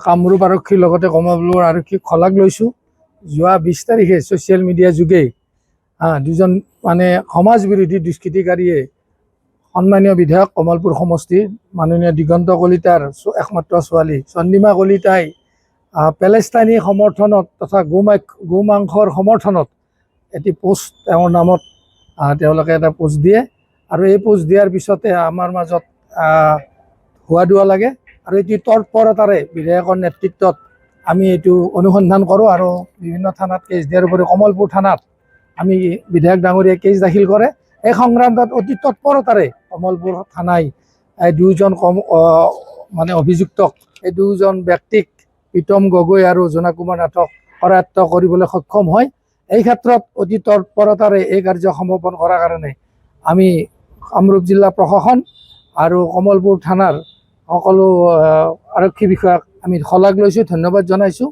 কামৰূপ আৰক্ষীৰ লগতে কমলপুৰ আৰক্ষীক শলাগ লৈছোঁ। যোৱা 20 তাৰিখে ছ'চিয়েল মিডিয়া যোগে দুজন মানে সমাজ বিৰোধী দুষ্কৃতিকাৰীয়ে সন্মানীয় বিধায়ক কমলপুৰ সমষ্টিৰ মাননীয় দিগন্ত কলিতাৰ একমাত্ৰ ছোৱালী চন্দিমা কলিতাই পেলেষ্টাইনী সমৰ্থনত তথা গোমাংসৰ সমৰ্থনত এটি পোষ্ট তেওঁৰ নামত তেওঁলোকে এটা পোষ্ট দিয়ে আৰু এই পোষ্ট দিয়াৰ পিছতে আমাৰ মাজত হোৱা দোৱা লাগে আৰু এটি তৎপৰতাৰে বিধায়কৰ নেতৃত্বত আমি এইটো অনুসন্ধান কৰোঁ আৰু বিভিন্ন থানাত কেছ দিয়াৰ উপৰি কমলপুৰ থানাত আমি বিধায়ক ডাঙৰীয়াই কেছ দাখিল কৰে। এই সংক্ৰান্তত অতি তৎপৰতাৰে কমলপুৰ থানাই দুয়োজন মানে অভিযুক্তক এই দুয়োজন ব্যক্তিক প্ৰীতম গগৈ আৰু জোনা কুমাৰ নাথক কৰায়ত্ব কৰিবলৈ সক্ষম হয়। এই ক্ষেত্ৰত অতি তৎপৰতাৰে এই কাৰ্য সমাপন কৰাৰ কাৰণে আমি কামৰূপ জিলা প্ৰশাসন আৰু কমলপুৰ থানাৰ সকলো আৰক্ষী বিষয়াক আমি শলাগ লৈছোঁ, ধন্যবাদ জনাইছোঁ।